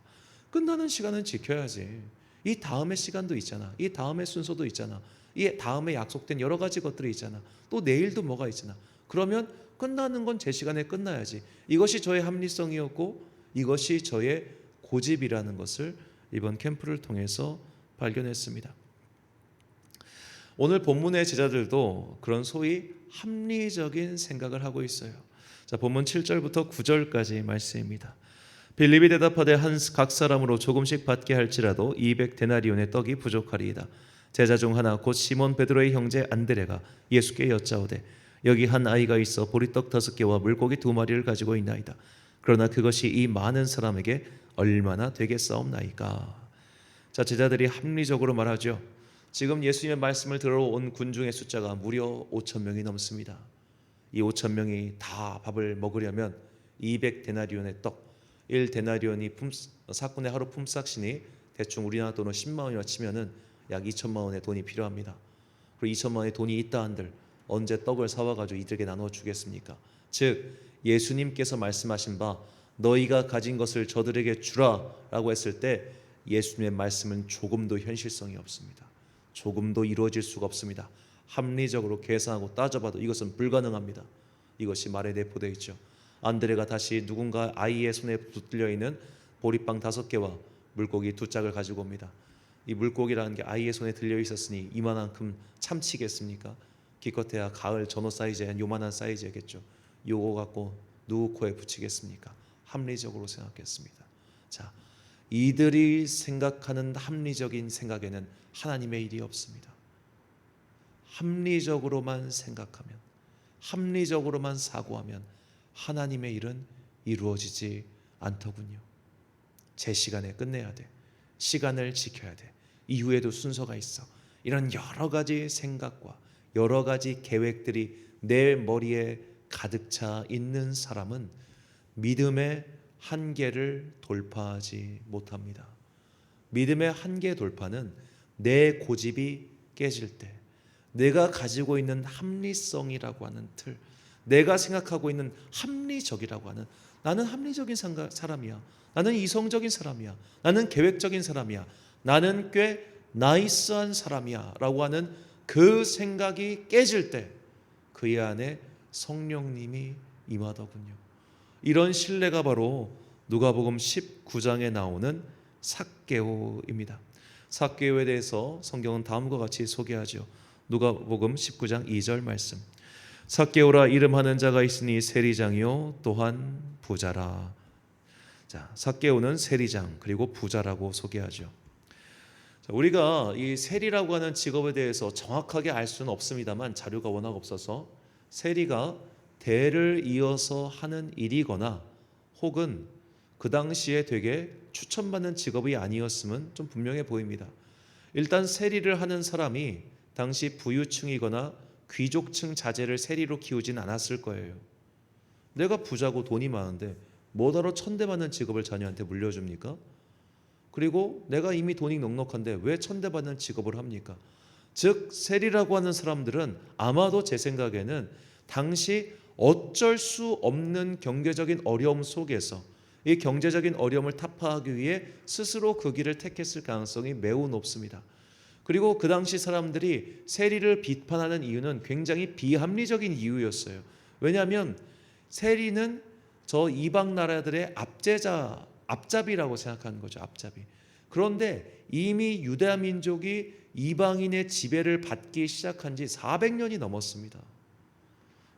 Speaker 1: 끝나는 시간은 지켜야지. 이 다음의 시간도 있잖아. 이 다음의 순서도 있잖아. 이 다음에 약속된 여러 가지 것들이 있잖아. 또 내일도 뭐가 있잖아. 그러면 끝나는 건 제 시간에 끝나야지. 이것이 저의 합리성이었고 이것이 저의 고집이라는 것을 이번 캠프를 통해서 발견했습니다. 오늘 본문의 제자들도 그런 소위 합리적인 생각을 하고 있어요. 자, 본문 7절부터 9절까지 말씀입니다. 빌립이 대답하되 각 사람으로 조금씩 받게 할지라도 200데나리온의 떡이 부족하리이다. 제자 중 하나 곧 시몬 베드로의 형제 안드레가 예수께 여짜오되 여기 한 아이가 있어 보리떡 5개와 물고기 2마리를 가지고 있나이다. 그러나 그것이 이 많은 사람에게 얼마나 되겠사옵나이까. 자, 제자들이 합리적으로 말하죠. 지금 예수님의 말씀을 들어온 군중의 숫자가 무려 5,000명이 넘습니다. 이 5,000명이 다 밥을 먹으려면 200데나리온의 떡, 1데나리온이 사꾼의 하루 품삯이니 대충 우리나라 돈으로 10만 원이라 치면은 약 2천만 원의 돈이 필요합니다. 그리고 2천만 원의 돈이 있다 한들 언제 떡을 사와가지고 이들에게 나눠 주겠습니까? 즉 예수님께서 말씀하신 바 너희가 가진 것을 저들에게 주라라고 했을 때 예수님의 말씀은 조금도 현실성이 없습니다. 조금도 이루어질 수가 없습니다. 합리적으로 계산하고 따져봐도 이것은 불가능합니다. 이것이 말에 내포되어 있죠. 안드레가 다시 누군가 아이의 손에 붙들려 있는 보리빵 5개와 물고기 2짝을 가지고 옵니다. 이 물고기라는 게 아이의 손에 들려 있었으니 이만큼 참치겠습니까? 기껏해야 가을 전어 사이즈의 한 요만한 사이즈겠죠. 요거 갖고 누구 코에 붙이겠습니까? 합리적으로 생각했습니다. 자, 이들이 생각하는 합리적인 생각에는 하나님의 일이 없습니다. 합리적으로만 생각하면, 합리적으로만 사고하면 하나님의 일은 이루어지지 않더군요. 제 시간에 끝내야 돼. 시간을 지켜야 돼. 이후에도 순서가 있어. 이런 여러 가지 생각과 여러 가지 계획들이 내 머리에 가득 차 있는 사람은 믿음의 한계를 돌파하지 못합니다. 믿음의 한계 돌파는 내 고집이 깨질 때, 내가 가지고 있는 합리성이라고 하는 틀, 내가 생각하고 있는 합리적이라고 하는 나는 합리적인 사람이야. 나는 이성적인 사람이야. 나는 계획적인 사람이야. 나는 꽤 나이스한 사람이야 라고 하는 그 생각이 깨질 때 그의 안에 성령님이 임하더군요. 이런 신뢰가 바로 누가복음 19장에 나오는 삭개오입니다. 삭개오에 대해서 성경은 다음과 같이 소개하죠. 누가복음 19장 2절 말씀. 삭개오라 이름하는 자가 있으니 세리장이요 또한 부자라. 자, 삭개오는 세리장 그리고 부자라고 소개하죠. 자, 우리가 이 세리라고 하는 직업에 대해서 정확하게 알 수는 없습니다만 자료가 워낙 없어서 세리가 대를 이어서 하는 일이거나 혹은 그 당시에 되게 추천받는 직업이 아니었으면 좀 분명해 보입니다. 일단 세리를 하는 사람이 당시 부유층이거나 귀족층 자제를 세리로 키우진 않았을 거예요. 내가 부자고 돈이 많은데 뭐하러 천대받는 직업을 자녀한테 물려줍니까? 그리고 내가 이미 돈이 넉넉한데 왜 천대받는 직업을 합니까? 즉 세리라고 하는 사람들은 아마도 제 생각에는 당시 어쩔 수 없는 경제적인 어려움 속에서 이 경제적인 어려움을 타파하기 위해 스스로 그 길을 택했을 가능성이 매우 높습니다. 그리고 그 당시 사람들이 세리를 비판하는 이유는 굉장히 비합리적인 이유였어요. 왜냐하면 세리는 저 이방 나라들의 앞잡이라고 생각하는 거죠. 앞잡이. 그런데 이미 유대 민족이 이방인의 지배를 받기 시작한 지 400년이 넘었습니다.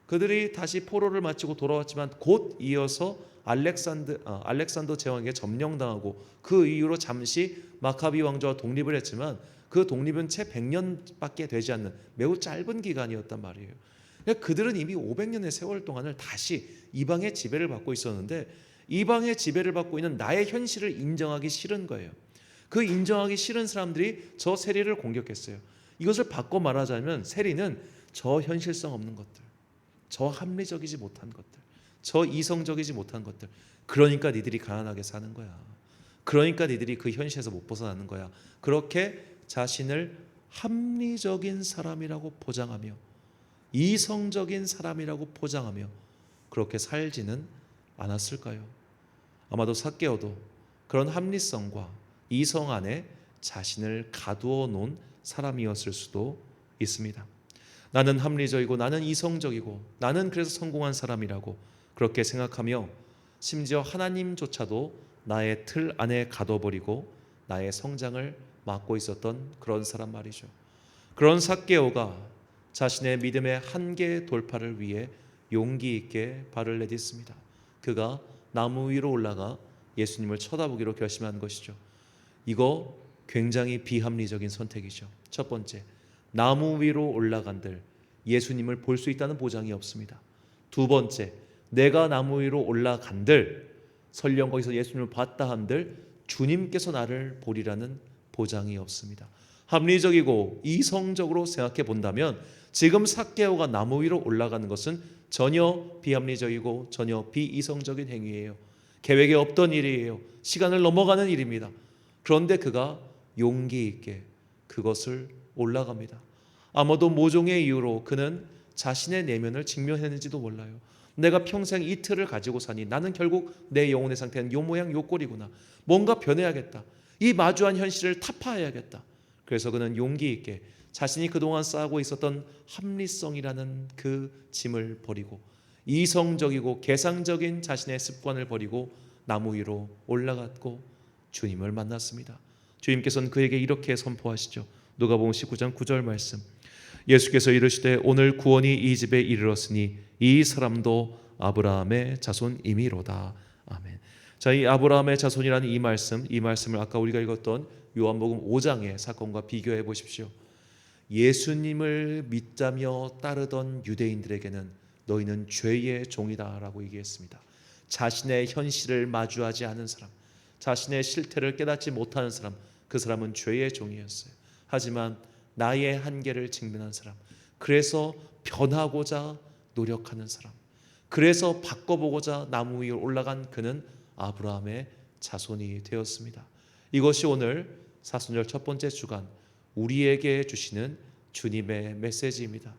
Speaker 1: 그들이 다시 포로를 마치고 돌아왔지만 곧 이어서 알렉산더 제왕에게 점령당하고 그 이후로 잠시 마카비 왕조와 독립을 했지만 그 독립은 채 100년밖에 되지 않는 매우 짧은 기간이었단 말이에요. 그러니까 그들은 이미 500년의 세월 동안을 다시 이방의 지배를 받고 있었는데 이방의 지배를 받고 있는 나의 현실을 인정하기 싫은 거예요. 그 인정하기 싫은 사람들이 저 세리를 공격했어요. 이것을 바꿔 말하자면 세리는 저 현실성 없는 것들, 저 합리적이지 못한 것들, 저 이성적이지 못한 것들, 그러니까 니들이 가난하게 사는 거야. 그러니까 니들이 그 현실에서 못 벗어나는 거야. 그렇게 자신을 합리적인 사람이라고 포장하며 이성적인 사람이라고 포장하며 그렇게 살지는 않았을까요? 아마도 삭개오도 그런 합리성과 이성 안에 자신을 가두어 놓은 사람이었을 수도 있습니다. 나는 합리적이고 나는 이성적이고 나는 그래서 성공한 사람이라고 그렇게 생각하며 심지어 하나님조차도 나의 틀 안에 가둬버리고 나의 성장을 막고 있었던 그런 사람 말이죠. 그런 삭개오가 자신의 믿음의 한계 돌파를 위해 용기 있게 발을 내딛습니다. 그가 나무 위로 올라가 예수님을 쳐다보기로 결심한 것이죠. 이거 굉장히 비합리적인 선택이죠. 첫 번째, 나무 위로 올라간들 예수님을 볼 수 있다는 보장이 없습니다. 두 번째, 내가 나무 위로 올라간들 설령 거기서 예수님을 봤다 한들 주님께서 나를 보리라는 보장이 없습니다. 합리적이고 이성적으로 생각해 본다면 지금 삭개오가 나무 위로 올라가는 것은 전혀 비합리적이고 전혀 비이성적인 행위예요. 계획에 없던 일이에요. 시간을 넘어가는 일입니다. 그런데 그가 용기 있게 그것을 올라갑니다. 아마도 모종의 이유로 그는 자신의 내면을 직면했는지도 몰라요. 내가 평생 이 틀을 가지고 사니 나는 결국 내 영혼의 상태는 요 모양 요 꼴이구나. 뭔가 변해야겠다. 이 마주한 현실을 타파해야겠다. 그래서 그는 용기 있게 자신이 그동안 쌓고 있었던 합리성이라는 그 짐을 버리고 이성적이고 계상적인 자신의 습관을 버리고 나무 위로 올라갔고 주님을 만났습니다. 주님께서는 그에게 이렇게 선포하시죠. 누가복음 19장 9절 말씀. 예수께서 이르시되 오늘 구원이 이 집에 이르렀으니 이 사람도 아브라함의 자손이미로다. 아멘. 자, 이 아브라함의 자손이라는 이 말씀을 아까 우리가 읽었던 요한복음 5장의 사건과 비교해 보십시오. 예수님을 믿자며 따르던 유대인들에게는 너희는 죄의 종이다라고 얘기했습니다. 자신의 현실을 마주하지 않은 사람, 자신의 실태를 깨닫지 못하는 사람, 그 사람은 죄의 종이었어요. 하지만 나의 한계를 직면한 사람, 그래서 변하고자 노력하는 사람, 그래서 바꿔보고자 나무 위에 올라간 그는 아브라함의 자손이 되었습니다. 이것이 오늘 사순절 첫 번째 주간 우리에게 주시는 주님의 메시지입니다.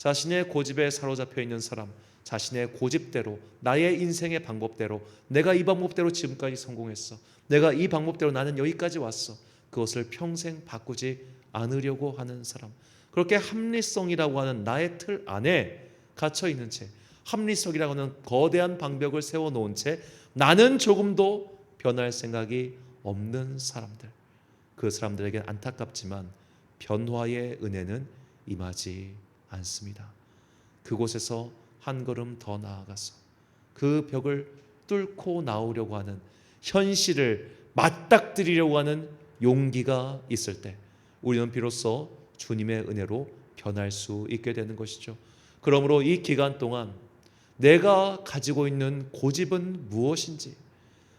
Speaker 1: 자신의 고집에 사로잡혀 있는 사람, 자신의 고집대로, 나의 인생의 방법대로, 내가 이 방법대로 지금까지 성공했어, 내가 이 방법대로 나는 여기까지 왔어, 그것을 평생 바꾸지 않으려고 하는 사람, 그렇게 합리성이라고 하는 나의 틀 안에 갇혀 있는 채, 합리성이라고 하는 거대한 방벽을 세워놓은 채 나는 조금도 변할 생각이 없는 사람들, 그 사람들에게 안타깝지만 변화의 은혜는 임하지 않습니다. 그곳에서 한 걸음 더 나아가서 그 벽을 뚫고 나오려고 하는, 현실을 맞닥뜨리려고 하는 용기가 있을 때 우리는 비로소 주님의 은혜로 변할 수 있게 되는 것이죠. 그러므로 이 기간 동안 내가 가지고 있는 고집은 무엇인지,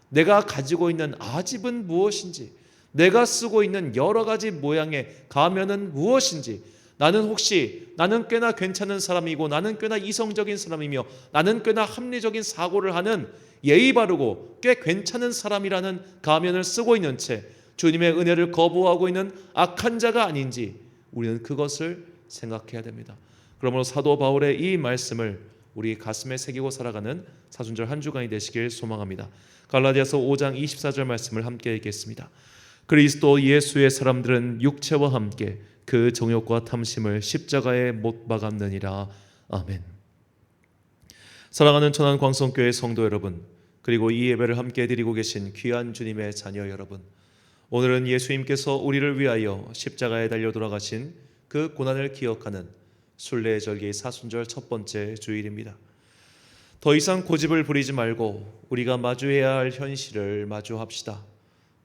Speaker 1: 내가 가지고 있는 아집은 무엇인지, 내가 쓰고 있는 여러 가지 모양의 가면은 무엇인지, 나는 꽤나 괜찮은 사람이고, 나는 꽤나 이성적인 사람이며, 나는 꽤나 합리적인 사고를 하는 예의 바르고 꽤 괜찮은 사람이라는 가면을 쓰고 있는 채 주님의 은혜를 거부하고 있는 악한 자가 아닌지 우리는 그것을 생각해야 됩니다. 그러므로 사도 바울의 이 말씀을 우리 가슴에 새기고 살아가는 사순절 한 주간이 되시길 소망합니다. 갈라디아서 5장 24절 말씀을 함께 읽겠습니다. 그리스도 예수의 사람들은 육체와 함께 그 정욕과 탐심을 십자가에 못 박았느니라. 아멘. 사랑하는 천안 광성교회 성도 여러분, 그리고 이 예배를 함께 드리고 계신 귀한 주님의 자녀 여러분, 오늘은 예수님께서 우리를 위하여 십자가에 달려 돌아가신 그 고난을 기억하는 순례의 절기 사순절 첫 번째 주일입니다. 더 이상 고집을 부리지 말고 우리가 마주해야 할 현실을 마주합시다.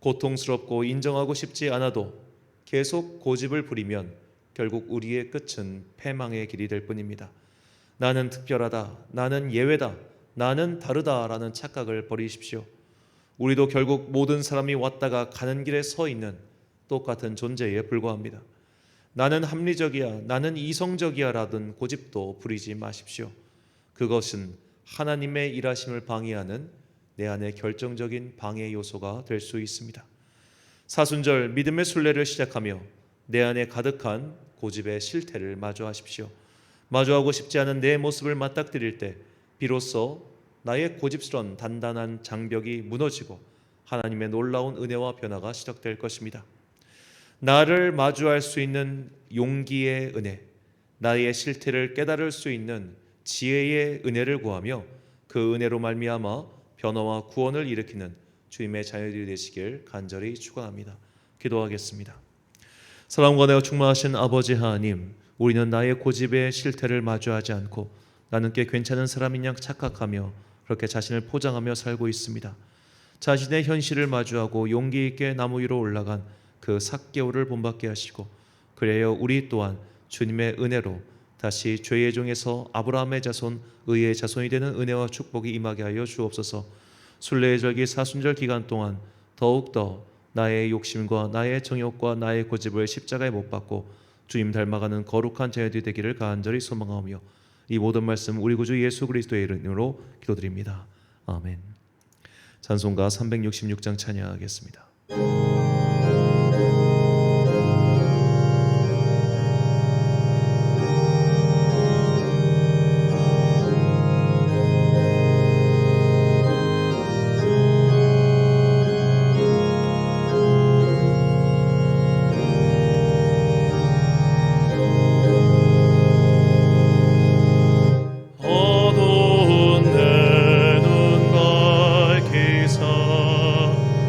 Speaker 1: 고통스럽고 인정하고 싶지 않아도 계속 고집을 부리면 결국 우리의 끝은 패망의 길이 될 뿐입니다. 나는 특별하다, 나는 예외다, 나는 다르다라는 착각을 버리십시오. 우리도 결국 모든 사람이 왔다가 가는 길에 서 있는 똑같은 존재에 불과합니다. 나는 합리적이야, 나는 이성적이야 라던 고집도 부리지 마십시오. 그것은 하나님의 일하심을 방해하는 내 안의 결정적인 방해 요소가 될 수 있습니다. 사순절 믿음의 순례를 시작하며 내 안에 가득한 고집의 실태를 마주하십시오. 마주하고 싶지 않은 내 모습을 맞닥뜨릴 때 비로소 나의 고집스런 단단한 장벽이 무너지고 하나님의 놀라운 은혜와 변화가 시작될 것입니다. 나를 마주할 수 있는 용기의 은혜, 나의 실태를 깨달을 수 있는 지혜의 은혜를 구하며 그 은혜로 말미암아 변화와 구원을 일으키는 주님의 자녀들이 되시길 간절히 축원합니다. 기도하겠습니다. 사랑과 은혜가 충만하신 아버지 하나님, 우리는 나의 고집의 실태를 마주하지 않고 나는 꽤 괜찮은 사람인 양 착각하며 그렇게 자신을 포장하며 살고 있습니다. 자신의 현실을 마주하고 용기 있게 나무 위로 올라간 그 삭개오를 본받게 하시고, 그래야 우리 또한 주님의 은혜로 다시 죄의 종에서 아브라함의 자손, 의의 자손이 되는 은혜와 축복이 임하게 하여 주옵소서. 순례의 절기 사순절 기간 동안 더욱더 나의 욕심과 나의 정욕과 나의 고집을 십자가에 못 박고 주님 닮아가는 거룩한 자녀들이 되기를 간절히 소망하며 이 모든 말씀 우리 구주 예수 그리스도의 이름으로 기도드립니다. 아멘. 찬송가 366장 찬양하겠습니다.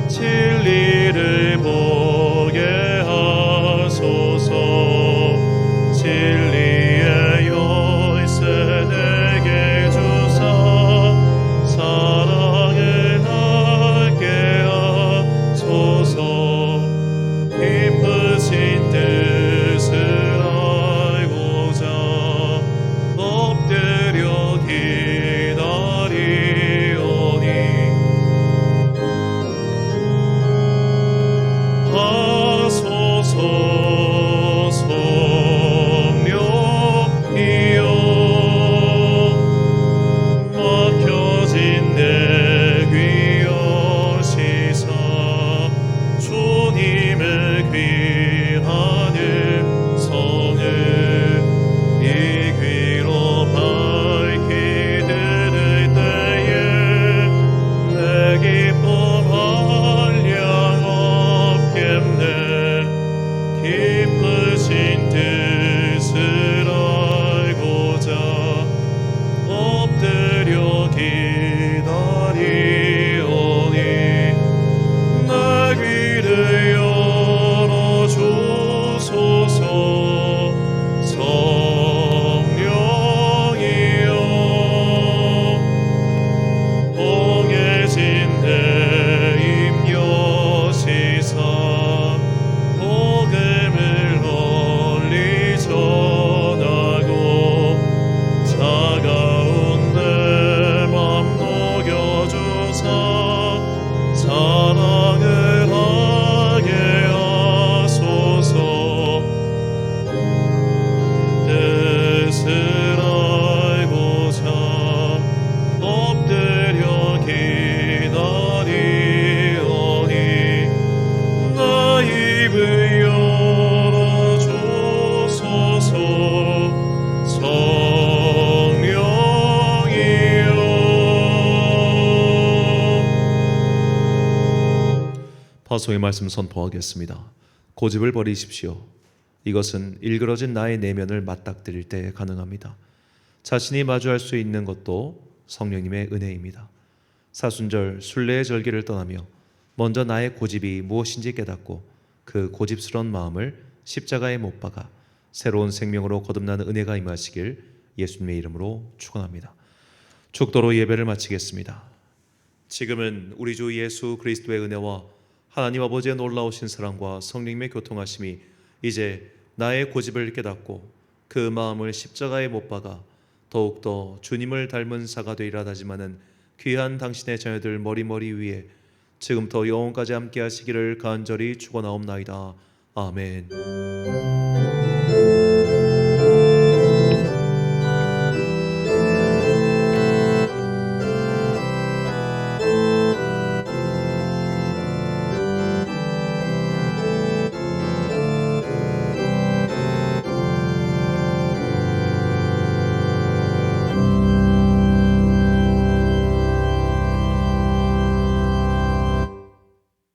Speaker 1: 진리를 복음을 널리 전하고 차가운 내 맘 녹여주사 사랑을 하게 하소서. 뜻을 알고자 엎드려 기다리오니 나 입을 열어주소서. 성령이여 파송의 말씀 선포하겠습니다. 고집을 버리십시오. 이것은 일그러진 나의 내면을 맞닥뜨릴 때 가능합니다. 자신이 마주할 수 있는 것도 성령님의 은혜입니다. 사순절 순례의 절기를 떠나며 먼저 나의 고집이 무엇인지 깨닫고 그 고집스러운 마음을 십자가에 못 박아 새로운 생명으로 거듭나는 은혜가 임하시길 예수님의 이름으로 축원합니다. 축도로 예배를 마치겠습니다. 지금은 우리 주 예수 그리스도의 은혜와 하나님 아버지의 놀라우신 사랑과 성령님의 교통하심이 이제 나의 고집을 깨닫고 그 마음을 십자가에 못 박아 더욱더 주님을 닮은 사가 되리라 다짐하는 귀한 당신의 자녀들 머리머리 위에 지금부터 영원까지 함께 하시기를 간절히 축원하옵나이다. 아멘.